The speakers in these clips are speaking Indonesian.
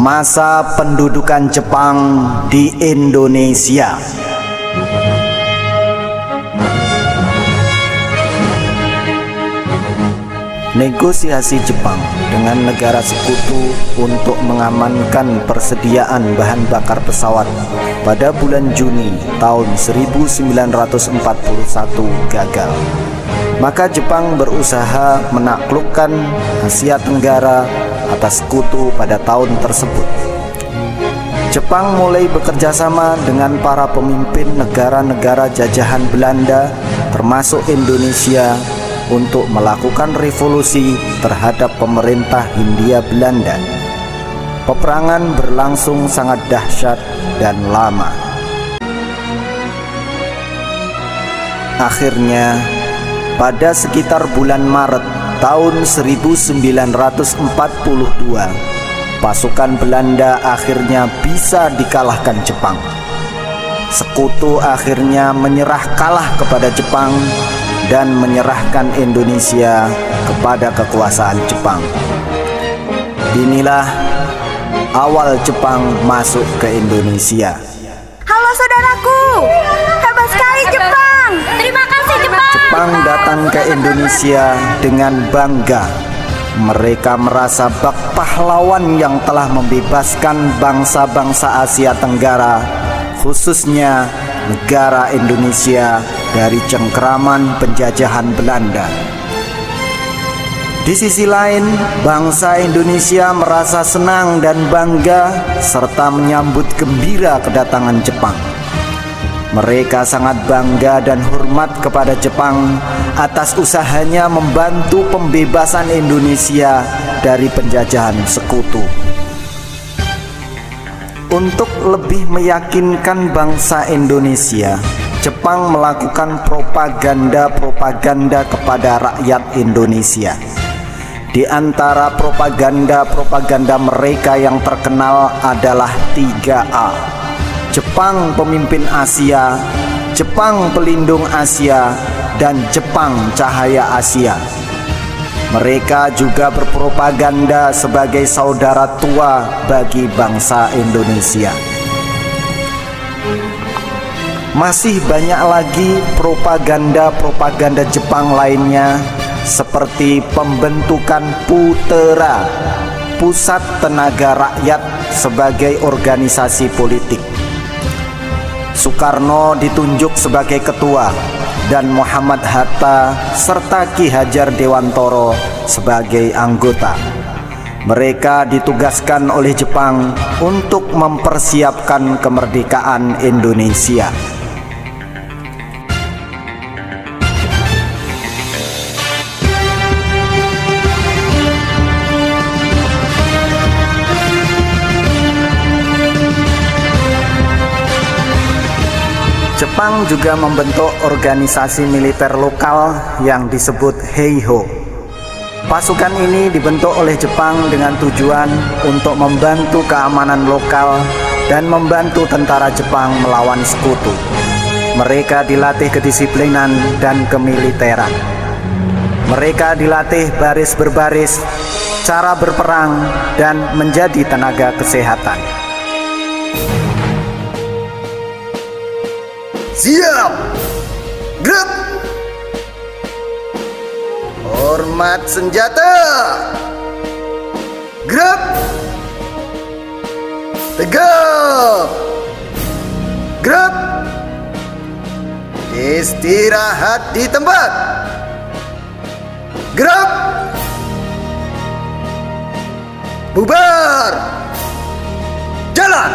Masa pendudukan Jepang di Indonesia. Negosiasi Jepang dengan negara sekutu untuk mengamankan persediaan bahan bakar pesawat pada bulan Juni tahun 1941 gagal. Maka Jepang berusaha menaklukkan Asia Tenggara atas sekutu pada tahun tersebut. Jepang mulai bekerja sama dengan para pemimpin negara-negara jajahan Belanda termasuk Indonesia untuk melakukan revolusi terhadap pemerintah Hindia Belanda. Peperangan berlangsung sangat dahsyat dan lama. Akhirnya, pada sekitar bulan Maret tahun 1942, pasukan Belanda akhirnya bisa dikalahkan Jepang. Sekutu akhirnya menyerah kalah kepada Jepang dan menyerahkan Indonesia kepada kekuasaan Jepang. Inilah awal Jepang masuk ke Indonesia. Halo saudaraku, hebat sekali Jepang. Terima kasih Jepang. Jepang datang ke Indonesia dengan bangga. Mereka merasa bak pahlawan yang telah membebaskan bangsa-bangsa Asia Tenggara, khususnya negara Indonesia dari cengkraman penjajahan Belanda. Di sisi lain, bangsa Indonesia merasa senang dan bangga serta menyambut gembira kedatangan Jepang. Mereka sangat bangga dan hormat kepada Jepang atas usahanya membantu pembebasan Indonesia dari penjajahan sekutu. Untuk lebih meyakinkan bangsa Indonesia, Jepang melakukan propaganda kepada rakyat Indonesia. Di antara propaganda mereka yang terkenal adalah 3A. Jepang pemimpin Asia, Jepang pelindung Asia, dan Jepang cahaya Asia. Mereka juga berpropaganda sebagai saudara tua bagi bangsa Indonesia. Masih banyak lagi propaganda Jepang lainnya, seperti pembentukan PUTERA, Pusat Tenaga Rakyat, sebagai organisasi politik. Soekarno ditunjuk sebagai ketua dan Muhammad Hatta serta Ki Hajar Dewantoro sebagai anggota. Mereka ditugaskan oleh Jepang untuk mempersiapkan kemerdekaan Indonesia. Jepang juga membentuk organisasi militer lokal yang disebut Heiho. Pasukan ini dibentuk oleh Jepang dengan tujuan untuk membantu keamanan lokal dan membantu tentara Jepang melawan sekutu. Mereka dilatih kedisiplinan dan kemiliteran. Mereka dilatih baris berbaris, cara berperang, dan menjadi tenaga kesehatan. Siap! Gerak! Hormat senjata! Gerak! Tegak! Gerak! Istirahat di tempat! Gerak! Bubar! Jalan!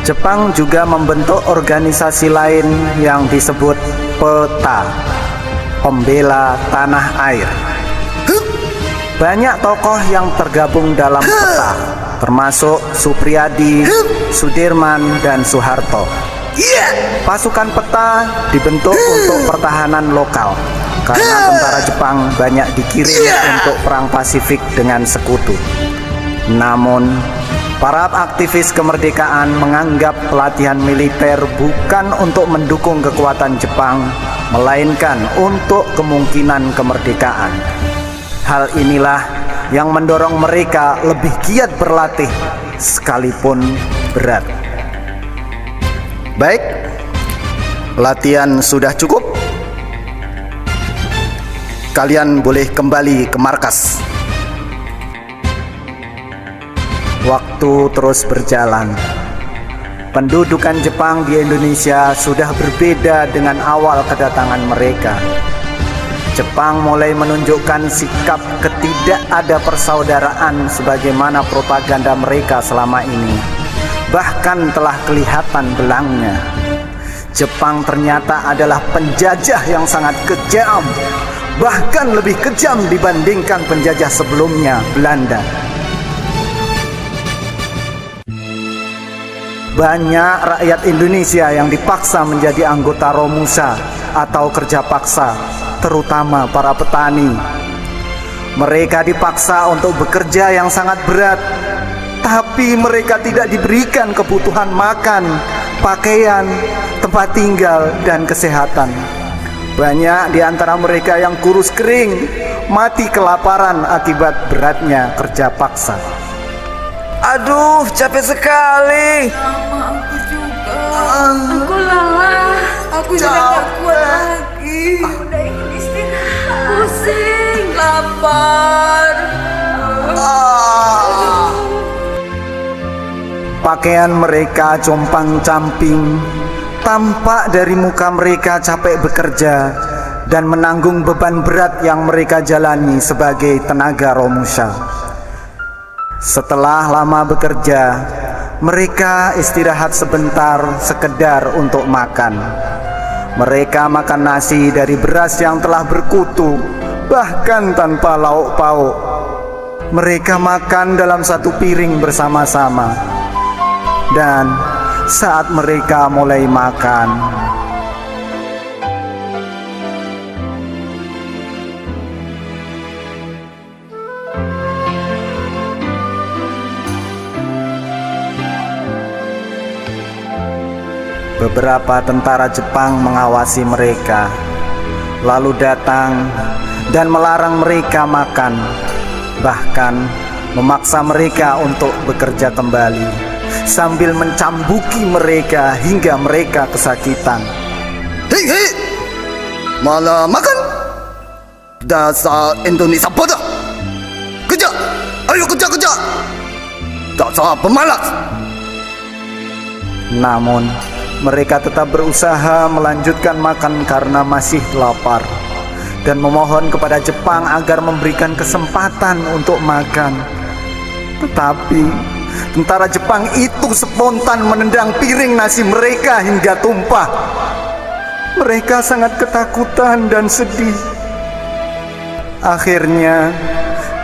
Jepang juga membentuk organisasi lain yang disebut PETA, Pembela Tanah Air. Banyak tokoh yang tergabung dalam PETA, termasuk Supriyadi, Sudirman, dan Soeharto. Pasukan PETA dibentuk untuk pertahanan lokal karena tentara Jepang banyak dikirim untuk perang Pasifik dengan sekutu. Namun, para aktivis kemerdekaan menganggap pelatihan militer bukan untuk mendukung kekuatan Jepang, melainkan untuk kemungkinan kemerdekaan. Hal inilah yang mendorong mereka lebih giat berlatih sekalipun berat. Baik, latihan sudah cukup. Kalian boleh kembali ke markas. Waktu terus berjalan. Pendudukan Jepang di Indonesia sudah berbeda dengan awal kedatangan mereka. Jepang mulai menunjukkan sikap ketidakada persaudaraan sebagaimana propaganda mereka selama ini. Bahkan telah kelihatan belangnya. Jepang ternyata adalah penjajah yang sangat kejam, bahkan lebih kejam dibandingkan penjajah sebelumnya, Belanda. Banyak rakyat Indonesia yang dipaksa menjadi anggota Romusa atau kerja paksa, terutama para petani. Mereka dipaksa untuk bekerja yang sangat berat, tapi mereka tidak diberikan kebutuhan makan, pakaian, tempat tinggal, dan kesehatan. Banyak di antara mereka yang kurus kering, mati kelaparan akibat beratnya kerja paksa. Aduh, capek sekali. Mama, aku juga. Aku lelah. Aku sudah gak kuat lagi. Udah ingin istirahat. Pusing. Lapar. Pakaian mereka compang-camping, tampak dari muka mereka capek bekerja dan menanggung beban berat yang mereka jalani sebagai tenaga Romusa. Setelah lama bekerja, mereka istirahat sebentar sekedar untuk makan. Mereka makan nasi dari beras yang telah berkutu, bahkan tanpa lauk pauk. Mereka makan dalam satu piring bersama-sama. Dan saat mereka mulai makan, beberapa tentara Jepang mengawasi mereka, lalu datang dan melarang mereka makan, bahkan memaksa mereka untuk bekerja kembali, sambil mencambuki mereka hingga mereka kesakitan. Hei, hei, malah makan? Dasar Indonesia bodoh. Kerja, ayo kerja. Dasar pemalas. Namun mereka tetap berusaha melanjutkan makan karena masih lapar dan memohon kepada Jepang agar memberikan kesempatan untuk makan. Tetapi tentara Jepang itu spontan menendang piring nasi mereka hingga tumpah. Mereka sangat ketakutan dan sedih. Akhirnya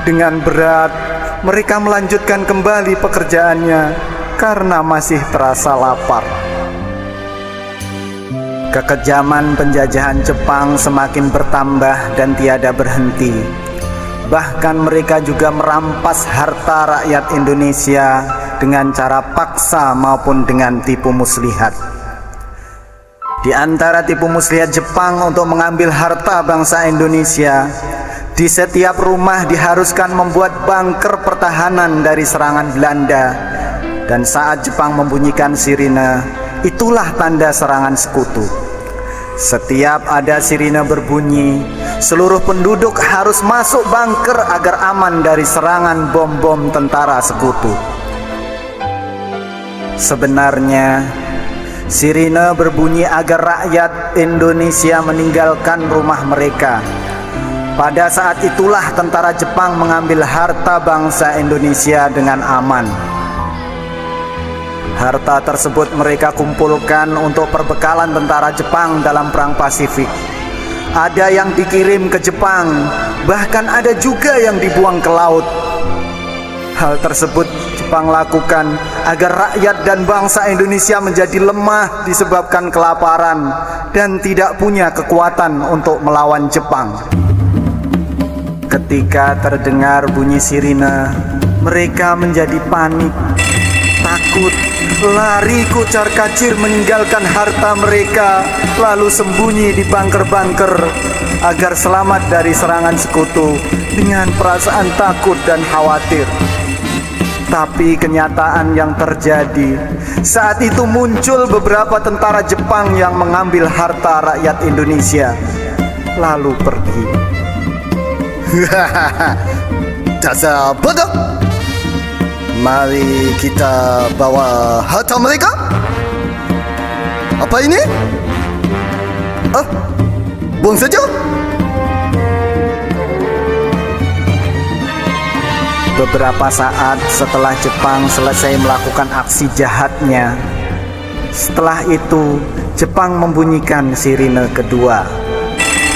dengan berat mereka melanjutkan kembali pekerjaannya karena masih terasa lapar. Kekejaman penjajahan Jepang semakin bertambah dan tiada berhenti. Bahkan mereka juga merampas harta rakyat Indonesia dengan cara paksa maupun dengan tipu muslihat. Di antara tipu muslihat Jepang untuk mengambil harta bangsa Indonesia, di setiap rumah diharuskan membuat bunker pertahanan dari serangan Belanda. Dan saat Jepang membunyikan sirine, itulah tanda serangan sekutu. Setiap ada sirine berbunyi, seluruh penduduk harus masuk bunker agar aman dari serangan bom-bom tentara sekutu. Sebenarnya, sirine berbunyi agar rakyat Indonesia meninggalkan rumah mereka. Pada saat itulah tentara Jepang mengambil harta bangsa Indonesia dengan aman. Harta tersebut mereka kumpulkan untuk perbekalan tentara Jepang dalam perang Pasifik. Ada yang dikirim ke Jepang, bahkan ada juga yang dibuang ke laut. Hal tersebut Jepang lakukan agar rakyat dan bangsa Indonesia menjadi lemah disebabkan kelaparan dan tidak punya kekuatan untuk melawan Jepang. Ketika terdengar bunyi sirine, mereka menjadi panik. Takut, lari kocar-kacir meninggalkan harta mereka, lalu sembunyi di bunker-bunker agar selamat dari serangan sekutu dengan perasaan takut dan khawatir. Tapi kenyataan yang terjadi saat itu, muncul beberapa tentara Jepang yang mengambil harta rakyat Indonesia lalu pergi. Dasar bodoh. Mari kita bawa harta mereka. Apa ini? Buang saja. Beberapa saat setelah Jepang selesai melakukan aksi jahatnya, setelah itu Jepang membunyikan sirine kedua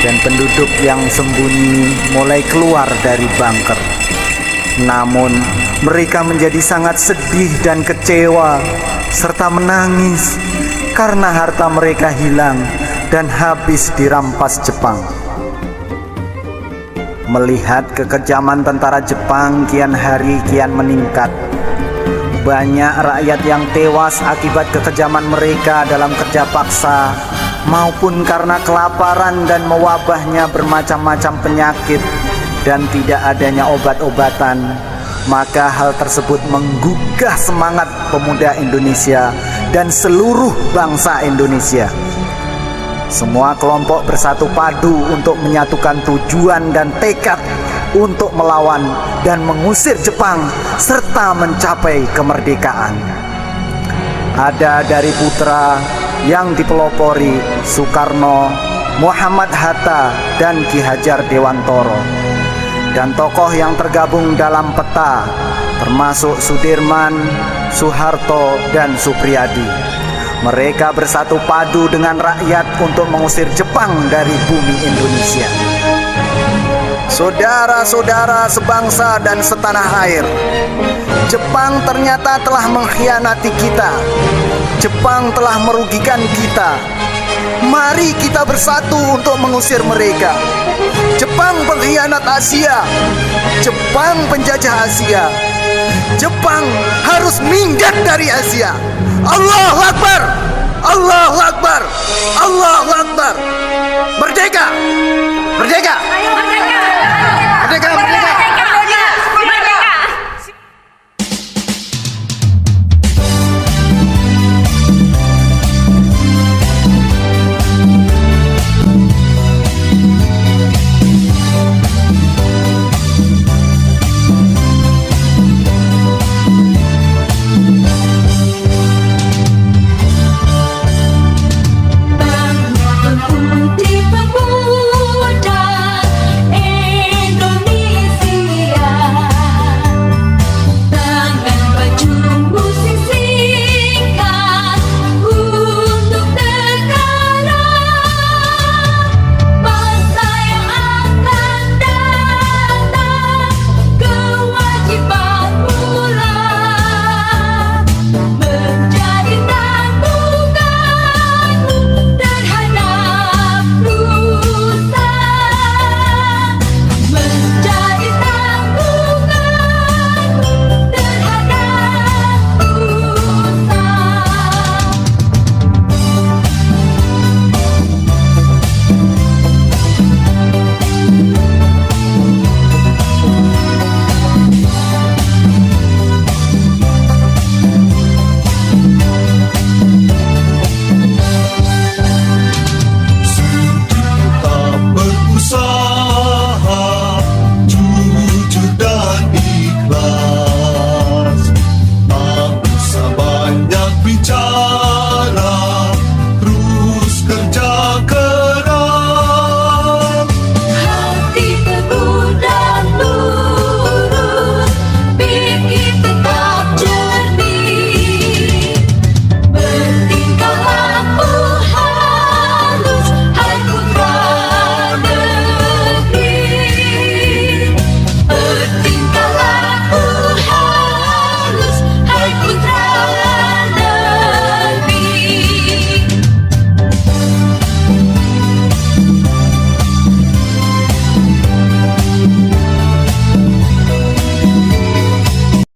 dan penduduk yang sembunyi mulai keluar dari bunker. Namun mereka menjadi sangat sedih dan kecewa serta menangis karena harta mereka hilang dan habis dirampas Jepang. Melihat kekejaman tentara Jepang kian hari kian meningkat, banyak rakyat yang tewas akibat kekejaman mereka dalam kerja paksa maupun karena kelaparan dan mewabahnya bermacam-macam penyakit dan tidak adanya obat-obatan. Maka hal tersebut menggugah semangat pemuda Indonesia dan seluruh bangsa Indonesia. Semua kelompok bersatu padu untuk menyatukan tujuan dan tekad untuk melawan dan mengusir Jepang serta mencapai kemerdekaan. Ada dari putra yang dipelopori Soekarno, Muhammad Hatta, dan Ki Hajar Dewantoro, dan tokoh yang tergabung dalam peta termasuk Sudirman, Soeharto, dan Supriyadi. Mereka bersatu padu dengan rakyat untuk mengusir Jepang dari bumi Indonesia. Saudara-saudara sebangsa dan setanah air, Jepang ternyata telah mengkhianati kita. Jepang telah merugikan kita. Mari kita bersatu untuk mengusir mereka. Jepang pengkhianat Asia. Jepang penjajah Asia. Jepang harus minggat dari Asia. Allahu Akbar! Allahu Akbar! Allahu Akbar! Merdeka! Merdeka!